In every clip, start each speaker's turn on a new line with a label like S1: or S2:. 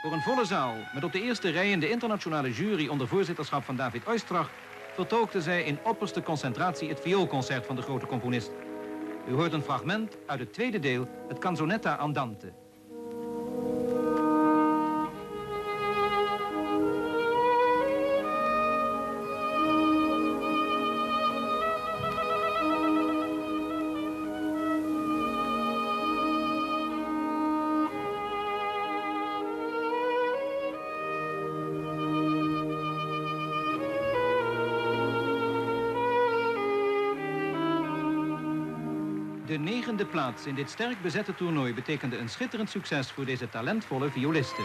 S1: Voor een volle zaal, met op de eerste rijen de internationale jury onder voorzitterschap van David Oistrakh, vertolkte zij in opperste concentratie het vioolconcert van de grote componist. U hoort een fragment uit het tweede deel, het Canzonetta Andante. De 9e plaats in dit sterk bezette toernooi betekende een schitterend succes voor deze talentvolle violiste.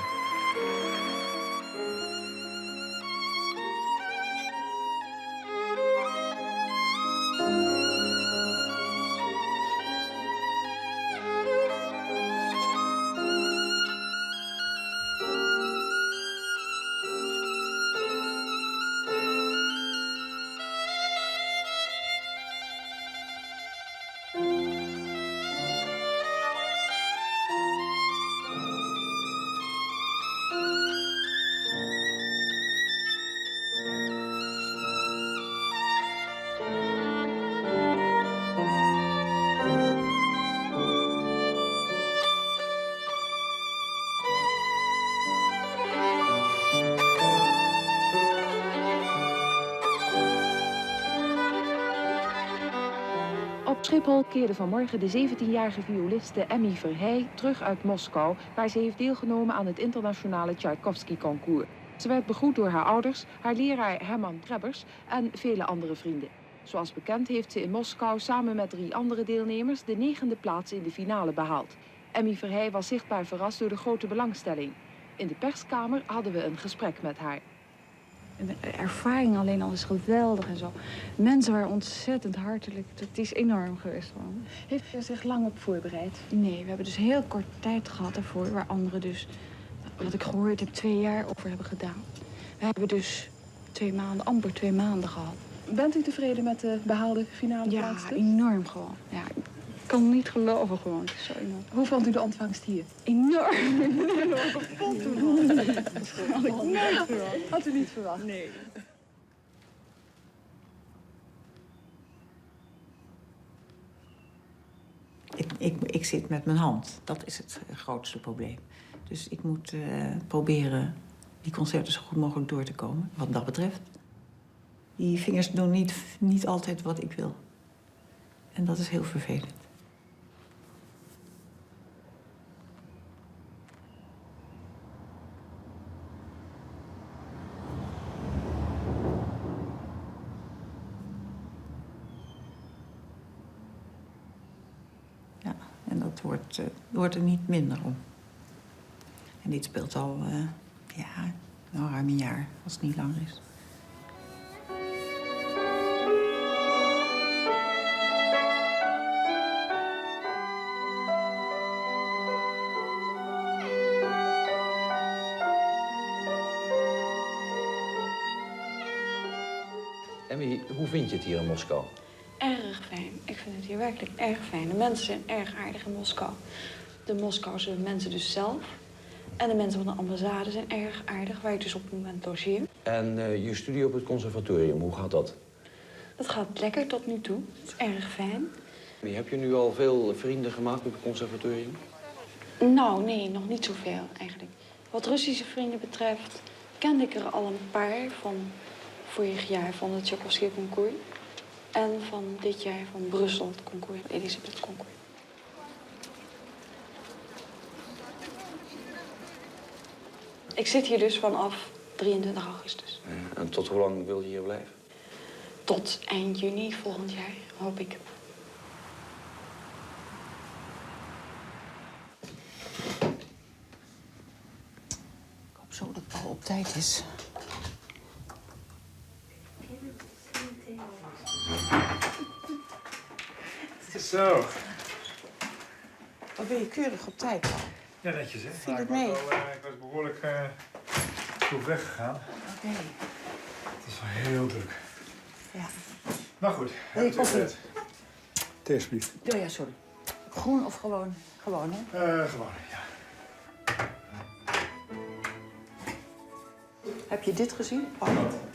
S2: Op Schiphol keerde vanmorgen de 17-jarige violiste Emmy Verheij terug uit Moskou, waar ze heeft deelgenomen aan het internationale Tchaikovsky-concours. Ze werd begroet door haar ouders, haar leraar Herman Trebbers en vele andere vrienden. Zoals bekend heeft ze in Moskou samen met 3 andere deelnemers de 9e plaats in de finale behaald. Emmy Verheij was zichtbaar verrast door de grote belangstelling. In de perskamer hadden we een gesprek met haar.
S3: De ervaring alleen al is geweldig en zo. Mensen waren ontzettend hartelijk. Het is enorm geweest gewoon.
S2: Heeft u zich lang op voorbereid?
S3: Nee, we hebben dus heel kort tijd gehad ervoor, waar anderen dus, wat ik gehoord heb, 2 jaar over hebben gedaan. We hebben dus 2 maanden, amper 2 maanden gehad.
S2: Bent u tevreden met de behaalde finale plaats?
S3: Ja, enorm gewoon. Ja, ik kan het niet geloven gewoon. Het is zo enorm.
S2: Hoe vond u de ontvangst hier?
S3: Enorm.
S2: Had u niet verwacht?
S3: Nee.
S4: Ik zit met mijn hand. Dat is het grootste probleem. Dus ik moet proberen die concerten zo goed mogelijk door te komen, wat dat betreft. Die vingers doen niet altijd wat ik wil. En dat is heel vervelend. Ja, en dat wordt er niet minder om. En dit speelt al ruim een jaar, als het niet langer is.
S5: Emmy, hoe vind je het hier in Moskou?
S3: Erg fijn. Ik vind het hier werkelijk erg fijn. De mensen zijn erg aardig in Moskou. De Moskouse mensen dus zelf. En de mensen van de ambassade zijn erg aardig, waar ik dus op het moment logeer.
S5: En je studie op het conservatorium, hoe gaat dat?
S3: Dat gaat lekker tot nu toe. Het is erg fijn.
S5: Heb je nu al veel vrienden gemaakt op het conservatorium?
S3: Nou, nee, nog niet zoveel eigenlijk. Wat Russische vrienden betreft kende ik er al een paar van vorig jaar van het Tchaikovsky-concours. En van dit jaar van Brussel, het concours, het Elisabeth-concours. Ik zit hier dus vanaf 23 augustus.
S5: Ja, en tot hoe lang wil je hier blijven?
S3: Tot eind juni volgend jaar, hoop ik.
S4: Ik hoop zo dat Paul op tijd is.
S6: Zo.
S4: Wat ben je keurig op tijd, Paul?
S6: Ja, netjes, hè?
S4: Viel
S6: Nou,
S4: het mee?
S6: ik was behoorlijk vroeg weggegaan.
S4: Oké.
S6: Het is wel heel druk.
S4: Ja.
S6: Maar goed.
S4: Wil je koffie?
S6: Thee, alsjeblieft.
S4: Oh ja, sorry. Groen of gewoon? Gewoon, hè?
S6: Gewoon, ja.
S4: Heb je dit gezien? Oh,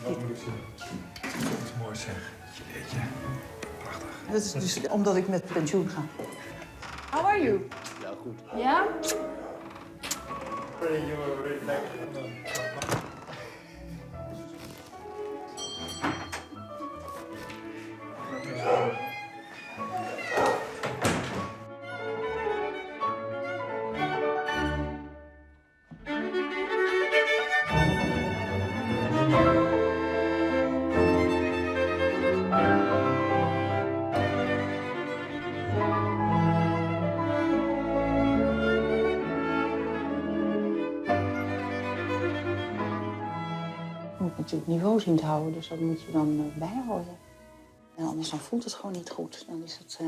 S6: Wat moet ik zien? Dat is mooi zeg. Jeetje. Prachtig.
S4: dat is dus omdat ik met pensioen ga.
S7: How are you?
S5: Ja, goed.
S7: Ja?
S8: Je moet natuurlijk niveau zien te houden, dus dat moet je dan bijhouden. En anders dan voelt het gewoon niet goed. Dan is het,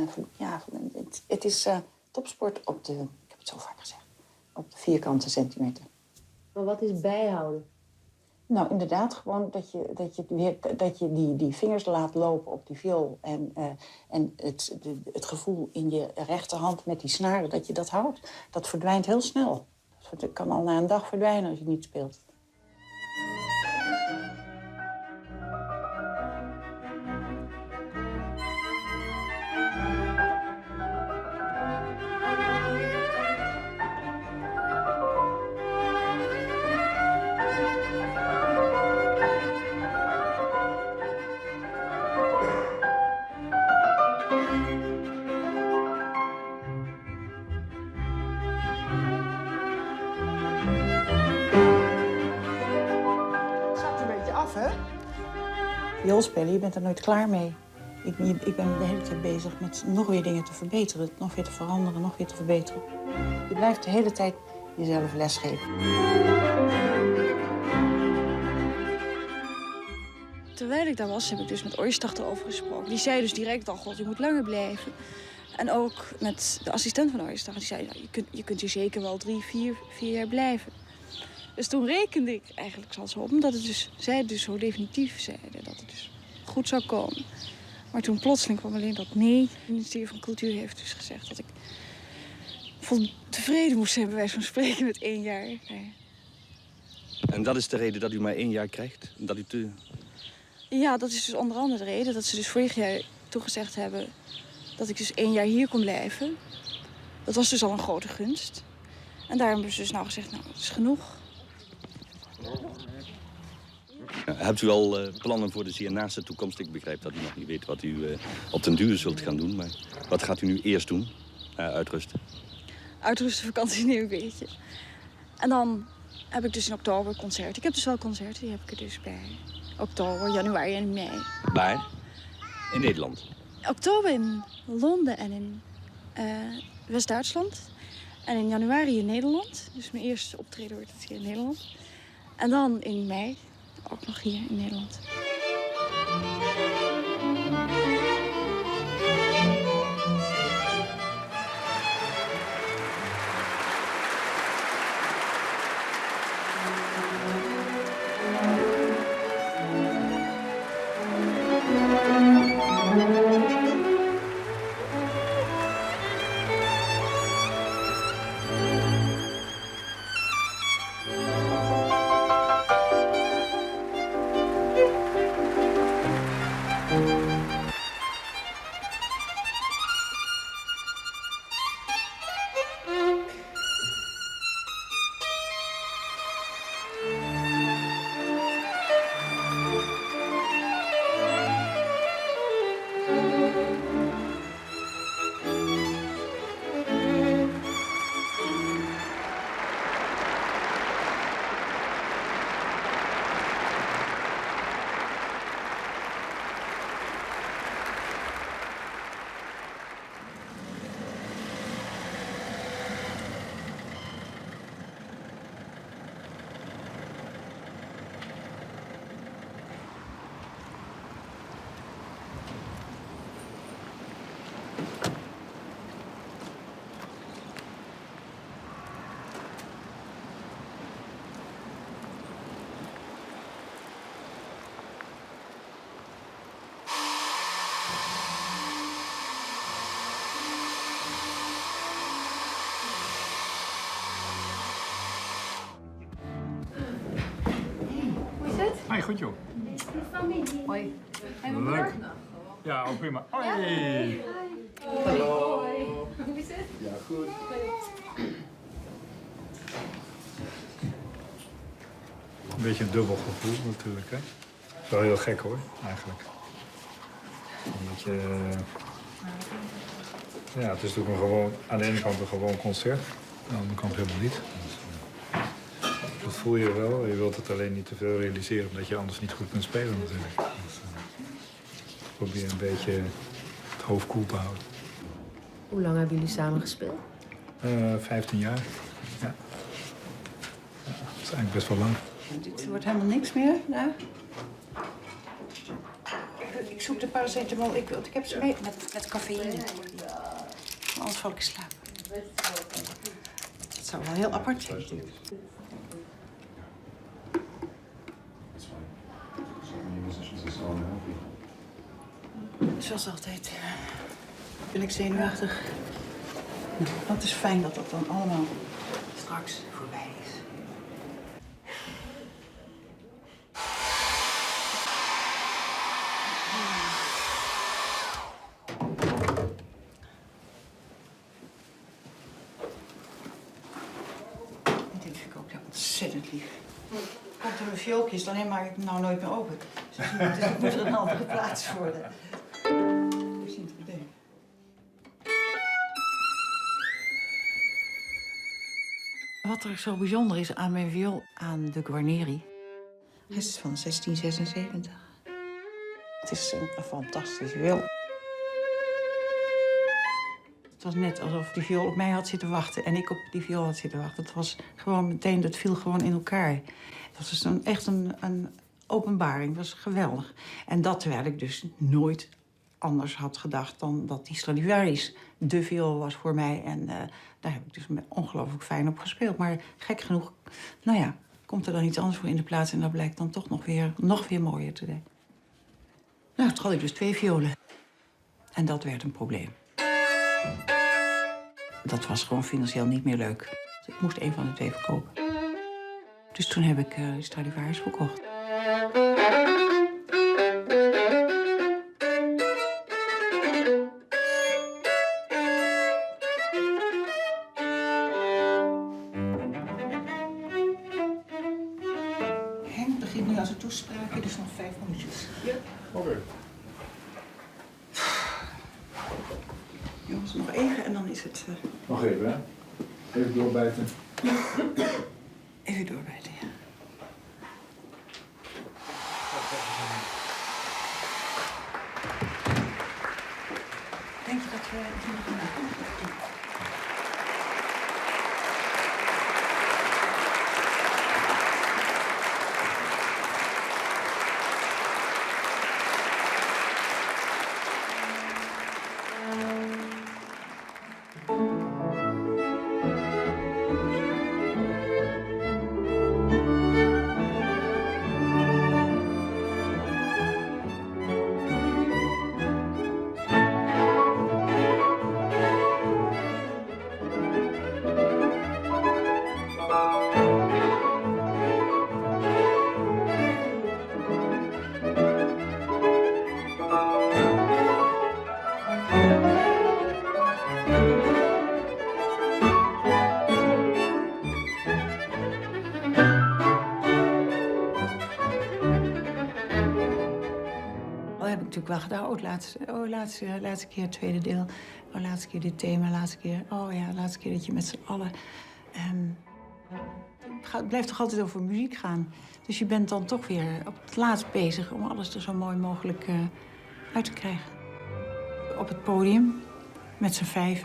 S8: het is topsport op de, ik heb het zo vaak gezegd, op de vierkante centimeter.
S7: Maar wat is bijhouden?
S8: Nou, inderdaad, gewoon dat je die vingers laat lopen op die viool. En het gevoel in je rechterhand met die snaren, dat je dat houdt, dat verdwijnt heel snel. Dat kan al na een dag verdwijnen als je niet speelt. Viool spelen, je bent er nooit klaar mee. Ik ben de hele tijd bezig met nog weer dingen te verbeteren, nog weer te veranderen, nog weer te verbeteren. Je blijft de hele tijd jezelf lesgeven.
S3: Terwijl ik daar was, heb ik dus met Oistach erover gesproken. Die zei dus direct al, god, je moet langer blijven. En ook met de assistent van Oistach. Die zei, nou, je kunt hier zeker wel 3, 4 jaar blijven. Dus toen rekende ik eigenlijk zo op, omdat zij het dus zo definitief zeiden dat het dus goed zou komen. Maar toen plotseling kwam alleen dat nee. Het ministerie van Cultuur heeft dus gezegd dat ik vol tevreden moest zijn, bij wijze van spreken, met 1 jaar. Nee.
S9: En dat is de reden dat u maar 1 jaar krijgt? Dat u
S3: Ja, dat is dus onder andere de reden dat ze dus vorig jaar toegezegd hebben dat ik dus 1 jaar hier kon blijven. Dat was dus al een grote gunst. En daarom hebben ze dus nou gezegd, nou, dat is genoeg.
S9: Hebt u al plannen voor de zeer naaste toekomst? Ik begrijp dat u nog niet weet wat u op den duur zult gaan doen. Maar wat gaat u nu eerst doen? Uitrusten?
S3: Uitrusten, vakantie, neem een beetje. En dan heb ik dus in oktober concerten. Ik heb dus wel concerten, die heb ik er dus bij. Oktober, januari en mei.
S9: Waar? In Nederland?
S3: Oktober in Londen en in West-Duitsland. En in januari in Nederland. Dus mijn eerste optreden wordt het hier in Nederland. En dan in mei ook nog hier in Nederland.
S6: Hi, goed joh.
S7: Hoi.
S6: Leuk. Ja, ook prima. Hoi. Hallo.
S7: Hoe is het?
S6: Ja, goed. Een beetje een dubbel gevoel natuurlijk, hè. Het is wel heel gek hoor, eigenlijk. Omdat je... Ja, het is natuurlijk aan de ene kant een gewoon concert. Aan de andere kant helemaal niet. Dat voel je wel. Je wilt het alleen niet te veel realiseren, omdat je anders niet goed kunt spelen natuurlijk. Dus, probeer een beetje het hoofd koel te houden.
S7: Hoe lang hebben jullie samen gespeeld?
S6: 15 jaar. Ja. Ja, dat is eigenlijk best wel lang.
S8: Dit wordt helemaal niks meer, daar. Ik zoek de paracetamol, want ik heb ze mee met cafeïne. Anders val ik in slaap. Dat zou wel heel apart zijn natuurlijk. Zoals altijd ben ik zenuwachtig. Nou, het is fijn dat dat dan allemaal straks voorbij is. Dit vind ik ook ontzettend lief. Komt er een vioolkist, dan maak ik hem nou nooit meer open. Dus het moet er een andere plaats worden. Dat is niet te bedenken. Wat er zo bijzonder is aan mijn viool, aan de Guarneri, hij is van 1676. Het is een fantastische viool. Het was net alsof die viool op mij had zitten wachten en ik op die viool had zitten wachten. Het was gewoon meteen, dat viel gewoon in elkaar. Het was dus echt een openbaring, het was geweldig. En dat terwijl ik dus nooit anders had gedacht dan dat die Stradivarius de viool was voor mij. En daar heb ik dus ongelooflijk fijn op gespeeld. Maar gek genoeg, nou ja, komt er dan iets anders voor in de plaats en dat blijkt dan toch nog weer mooier te zijn. Nou, toen had ik dus 2 violen. En dat werd een probleem. Dat was gewoon financieel niet meer leuk. Dus ik moest een van de 2 verkopen. Dus toen heb ik Stradivarius verkocht. Henk begint nu aan zijn toespraak, dus nog 5 minuutjes.
S6: Ja, oké.
S8: Jongens, nog even en dan is het...
S6: Nog even, hè? Even doorbijten.
S8: Even doorbijten, ja. Denk je dat we het nog gaan doen? Wel gedaan. Laatste keer het tweede deel. Laatste keer dit thema. Laatste keer dat je met z'n allen... het blijft toch altijd over muziek gaan. Dus je bent dan toch weer op het laatst bezig om alles er zo mooi mogelijk uit te krijgen. Op het podium, met z'n 5.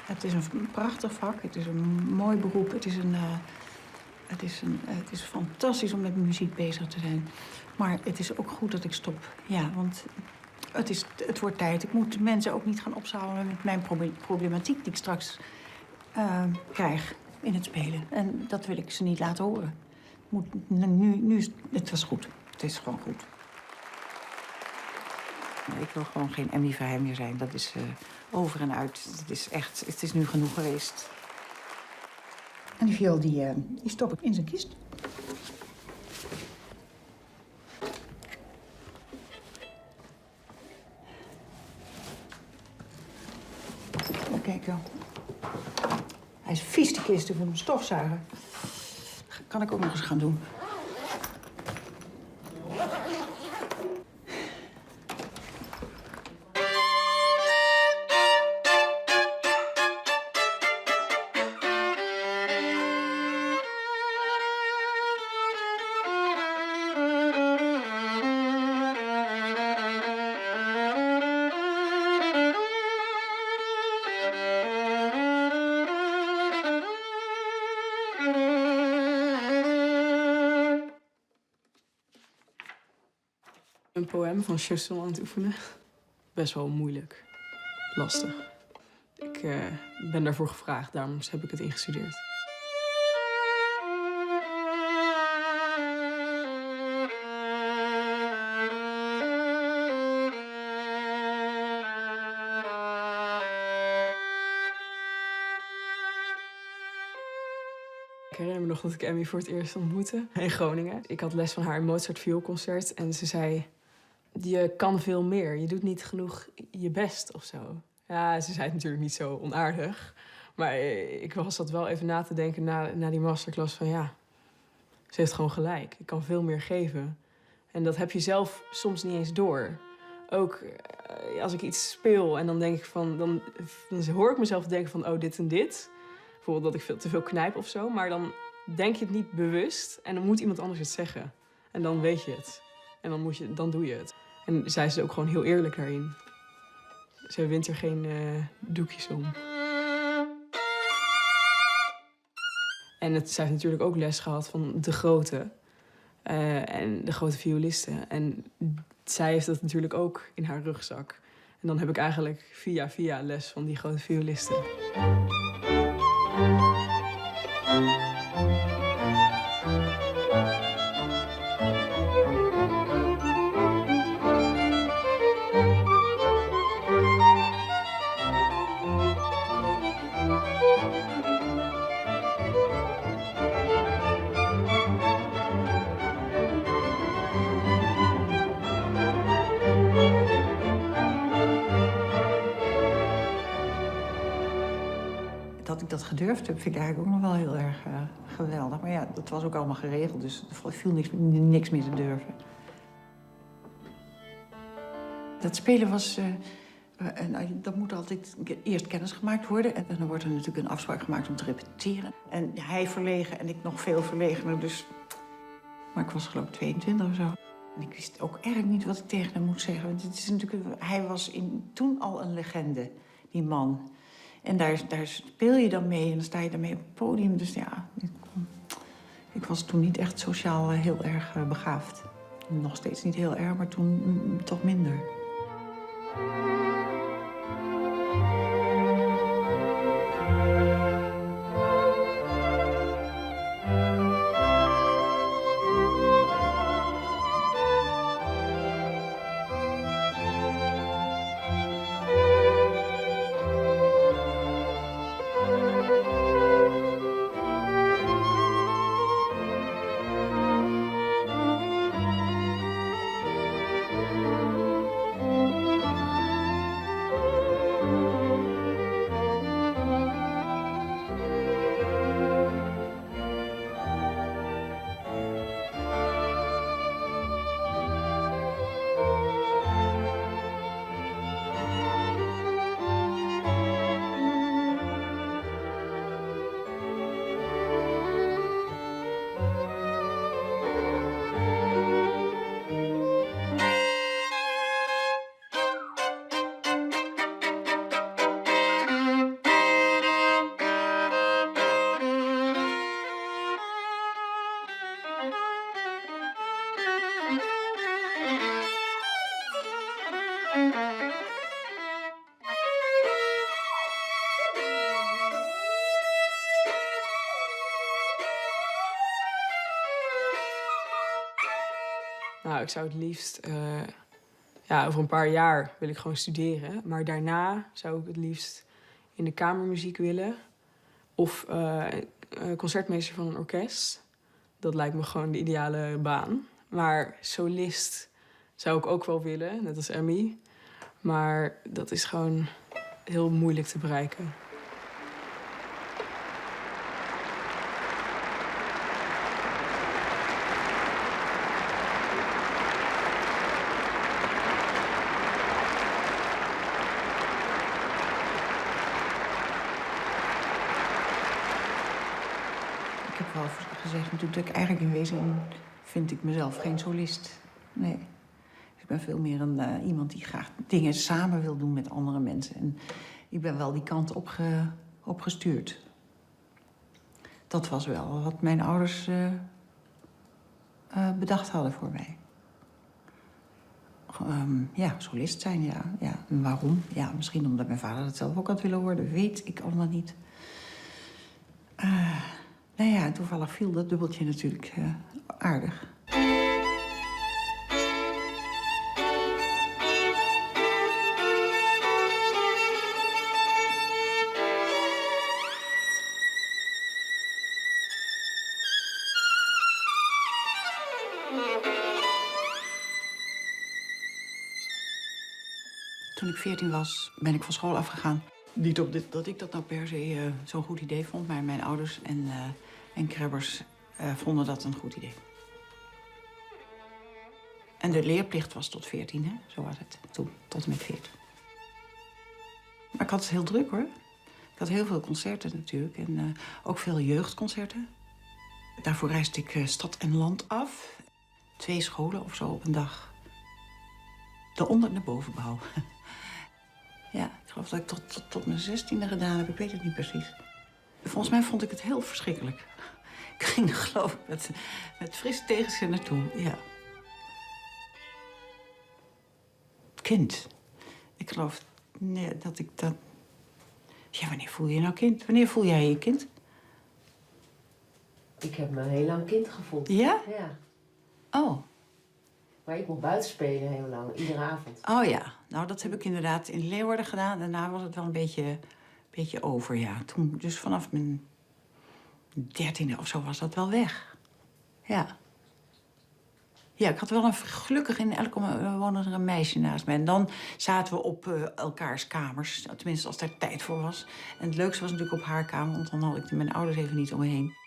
S8: Het is een prachtig vak, het is een mooi beroep, het is fantastisch om met muziek bezig te zijn. Maar het is ook goed dat ik stop. Ja, want
S4: Het wordt tijd. Ik moet mensen ook niet gaan opzalen met mijn problematiek die ik straks krijg in het spelen. En dat wil ik ze niet laten horen. Het was goed. Het is gewoon goed. Ik wil gewoon geen Emmy Verheij meer zijn. Dat is over en uit. Het is nu genoeg geweest. En die viool die stop ik in zijn kist. Even kijken. Hij is vies, die kist. Ik moet hem stofzuigen. Kan ik ook nog eens gaan doen.
S10: Een poëm van Chusson aan het oefenen. Best wel moeilijk. Lastig. Ik ben daarvoor gevraagd, daarom heb ik het ingestudeerd. Ik herinner me nog dat ik Emmy voor het eerst ontmoette in Groningen. Ik had les van haar in Mozart vioolconcert en ze zei: je kan veel meer, je doet niet genoeg je best of zo. Ja, ze zei het natuurlijk niet zo onaardig. Maar ik zat wel even na te denken na die masterclass van ja, ze heeft gewoon gelijk. Ik kan veel meer geven. En dat heb je zelf soms niet eens door. Ook als ik iets speel en dan denk ik van, dan hoor ik mezelf denken van oh, dit en dit. Bijvoorbeeld dat ik te veel knijp of zo. Maar dan denk je het niet bewust en dan moet iemand anders het zeggen. En dan weet je het. En dan doe je het. En zij is ook gewoon heel eerlijk daarin. Zij wint er geen doekjes om. En zij heeft natuurlijk ook les gehad van de grote. En de grote violisten. En zij heeft dat natuurlijk ook in haar rugzak. En dan heb ik eigenlijk via les van die grote violisten.
S4: Dat ik dat gedurfd heb, vind ik eigenlijk ook nog wel heel erg geweldig. Maar ja, dat was ook allemaal geregeld, dus er viel niks meer te durven. Dat spelen was... dat moet altijd eerst kennis gemaakt worden. En dan wordt er natuurlijk een afspraak gemaakt om te repeteren. En hij verlegen en ik nog veel verlegener, dus... Maar ik was geloof ik 22 of zo. En ik wist ook erg niet wat ik tegen hem moet zeggen. Want het is natuurlijk, hij was toen al een legende, die man. En daar speel je dan mee en dan sta je daarmee op het podium. Dus ja, ik was toen niet echt sociaal heel erg begaafd. Nog steeds niet heel erg, maar toen toch minder.
S10: Nou, ik zou het liefst... ja, over een paar jaar wil ik gewoon studeren. Maar daarna zou ik het liefst in de kamermuziek willen. Of concertmeester van een orkest. Dat lijkt me gewoon de ideale baan. Maar solist zou ik ook wel willen, net als Emmy. Maar dat is gewoon heel moeilijk te bereiken.
S4: Ik heb wel gezegd natuurlijk dat ik eigenlijk in wezen vind ik mezelf geen solist. Nee. Ik ben veel meer iemand die graag dingen samen wil doen met andere mensen. En ik ben wel die kant opgestuurd. Dat was wel wat mijn ouders bedacht hadden voor mij. Ja, solist zijn, ja. En waarom? Ja, misschien omdat mijn vader dat zelf ook had willen worden. Weet ik allemaal niet. Nou ja, toevallig viel dat dubbeltje natuurlijk aardig. Toen ik 14 was, ben ik van school afgegaan. Niet dat ik dat nou per se zo'n goed idee vond, maar mijn ouders en Krebbers vonden dat een goed idee. En de leerplicht was tot 14, hè? Zo was het toen, tot en met 14. Maar ik had het heel druk, hoor. Ik had heel veel concerten natuurlijk en ook veel jeugdconcerten. Daarvoor reisde ik stad en land af. 2 scholen of zo op een dag. De onder- en de bovenbouw. Ja, ik geloof dat ik tot mijn 16e gedaan heb. Ik weet het niet precies. Volgens mij vond ik het heel verschrikkelijk. Ik ging er geloof ik met frisse tegenzin naartoe, ja. Kind. Ik geloof dat ik dat... Ja, wanneer voel je nou kind? Wanneer voel jij je kind?
S7: Ik heb me heel lang kind gevoeld.
S4: Ja?
S7: Ja.
S4: Oh.
S7: Maar ik mocht buiten spelen heel lang, iedere avond.
S4: Oh ja. Nou, dat heb ik inderdaad in Leeuwarden gedaan. Daarna was het wel een beetje over, ja. Toen, dus vanaf mijn 13e of zo was dat wel weg. Ja. Ja, ik had wel gelukkig in elke woonde er een meisje naast mij. En dan zaten we op elkaars kamers. Tenminste, als daar tijd voor was. En het leukste was natuurlijk op haar kamer, want dan had ik mijn ouders even niet om me heen.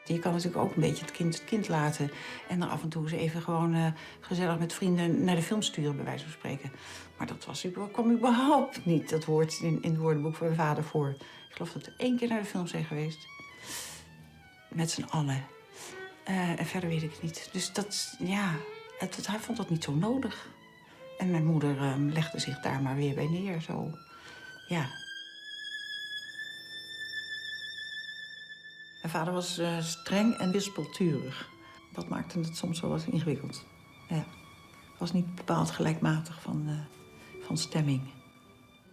S4: Je kan natuurlijk ook een beetje het kind laten. En dan af en toe eens even gewoon gezellig met vrienden naar de film sturen, bij wijze van spreken. Maar dat kwam überhaupt niet, dat woord, in het woordenboek van mijn vader voor. Ik geloof dat we 1 keer naar de film zijn geweest. Met z'n allen. En verder weet ik het niet. Dus dat, ja, hij vond dat niet zo nodig. En mijn moeder legde zich daar maar weer bij neer, zo. Ja. Mijn vader was streng en wispelturig. Dat maakte het soms wel wat ingewikkeld. Ja. Was niet bepaald gelijkmatig van stemming.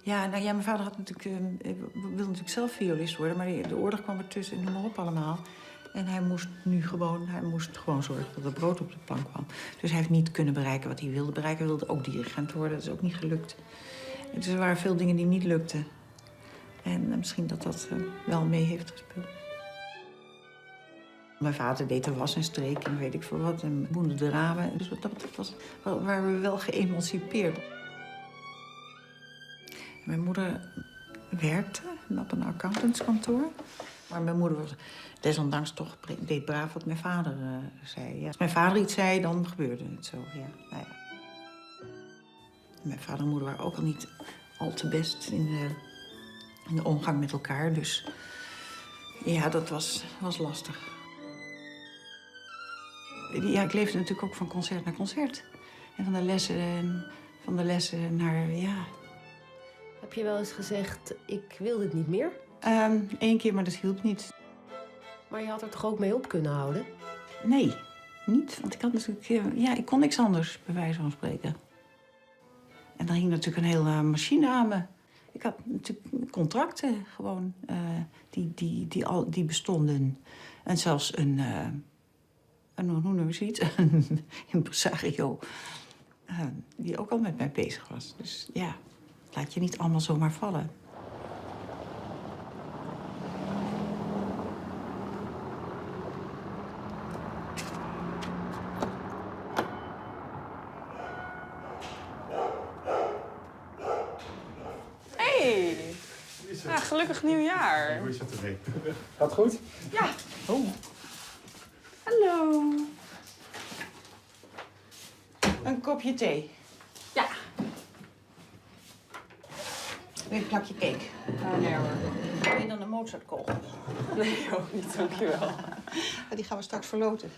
S4: Ja, nou ja, mijn vader wilde natuurlijk zelf violist worden, maar de oorlog kwam ertussen en noem maar op allemaal. En hij moest gewoon zorgen dat er brood op de plank kwam. Dus hij heeft niet kunnen bereiken wat hij wilde bereiken. Hij wilde ook dirigent worden, dat is ook niet gelukt. Dus er waren veel dingen die niet lukten. En misschien dat wel mee heeft gespeeld. Mijn vader deed de was en streek en weet ik veel wat. En boende de ramen. Dus waren we wel geëmancipeerd. Mijn moeder werkte op een accountantskantoor. Maar mijn moeder was desondanks toch deed braaf wat mijn vader zei. Ja. Als mijn vader iets zei, dan gebeurde het zo. Ja. Nou ja. Mijn vader en moeder waren ook al niet al te best in de omgang met elkaar. Dus ja, dat was lastig. Ja, ik leefde natuurlijk ook van concert naar concert. En van de lessen naar, ja...
S7: Heb je wel eens gezegd, ik wil dit niet meer?
S4: 1 keer, maar dat hielp niet.
S7: Maar je had er toch ook mee op kunnen houden?
S4: Nee, niet. Want ik had natuurlijk... ik kon niks anders, bij wijze van spreken. En dan hing natuurlijk een hele machine aan me. Ik had natuurlijk contracten gewoon die bestonden. En zelfs een hoe noem je het? Een impresario die ook al met mij bezig was. Dus ja, laat je niet allemaal zomaar vallen.
S10: Hey! Ja, gelukkig nieuwjaar.
S6: Hoe is het ermee? Gaat goed?
S10: Ja.
S4: Oh.
S10: Hallo.
S4: Een kopje thee.
S10: Ja.
S4: Weer een plakje cake.
S10: Nee hoor.
S4: Wil je dan een Mozartkogel?
S10: Nee, ook niet, dankjewel.
S4: Die gaan we straks verloten.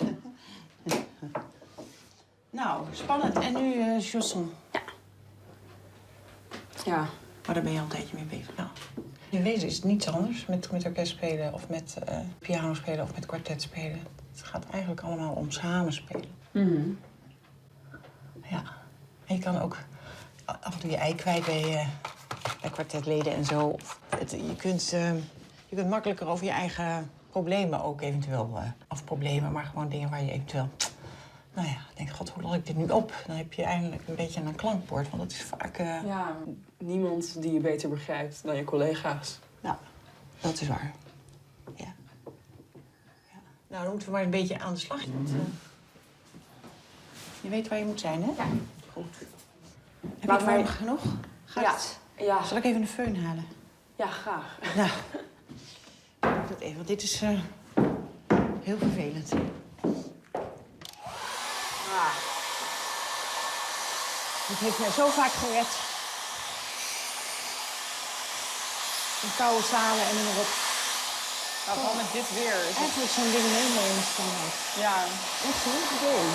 S4: Nou, spannend. En nu chanson.
S10: Ja.
S4: Maar daar ben je al een tijdje mee bezig. Ja. In wezen is het niets anders met orkest spelen of met piano spelen of met kwartet spelen. Het gaat eigenlijk allemaal om samenspelen. Ja. En je kan ook af en toe je ei kwijt bij kwartetleden en zo. Je kunt makkelijker over je eigen problemen ook eventueel... of problemen, maar gewoon dingen waar je eventueel... Nou ja, denk, god, hoe los ik dit nu op? Dan heb je eindelijk een beetje een klankbord, want dat is vaak...
S10: Ja, niemand die je beter begrijpt dan je collega's.
S4: Ja, dat is waar. Ja. Ja. Nou, dan moeten we maar een beetje aan de slag. Want, je weet waar je moet zijn, hè? Ja. Goed. Heb je het warm genoeg? Gaat het?
S10: Ja.
S4: Zal ik even een föhn halen?
S10: Ja, graag.
S4: Nou, doe dat even, want dit is heel vervelend. Het heeft mij zo vaak gered. In koude zalen en noem maar op.
S10: Nou, vooral met dit weer.
S4: Eigenlijk zo'n ding helemaal in de standaard.
S10: Ja.
S4: Echt een goed idee.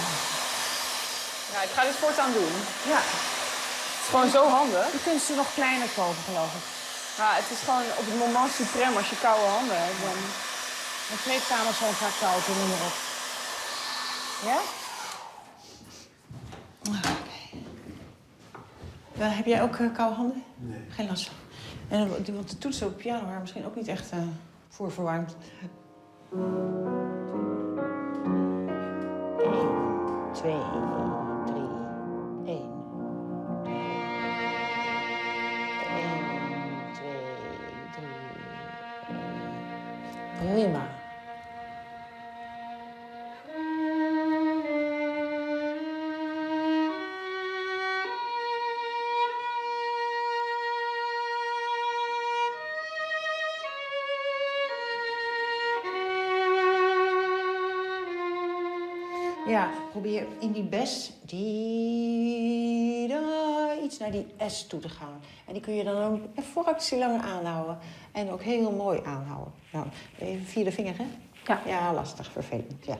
S10: Ja, ik ga dit voortaan doen.
S4: Ja.
S10: Het is gewoon zo handig.
S4: Je kunt ze nog kleiner kopen, geloof ik.
S10: Ja, het is gewoon op het moment suprême als je koude handen hebt. Dan...
S4: De kleedkamers zijn vaak koud en noem maar op. Ja? Oké. Heb jij ook koude handen? Nee. Geen last van. En, want de toetsen op piano waren misschien ook niet echt voorverwarmd. 1, 2, 3, 1. 1, 2, 3. Prima. Ja, probeer in die bes iets naar die S toe te gaan. En die kun je dan ook een fractie langer aanhouden. En ook heel mooi aanhouden. Nou, even 4e vinger, hè?
S3: Ja.
S4: Ja, lastig, vervelend, ja.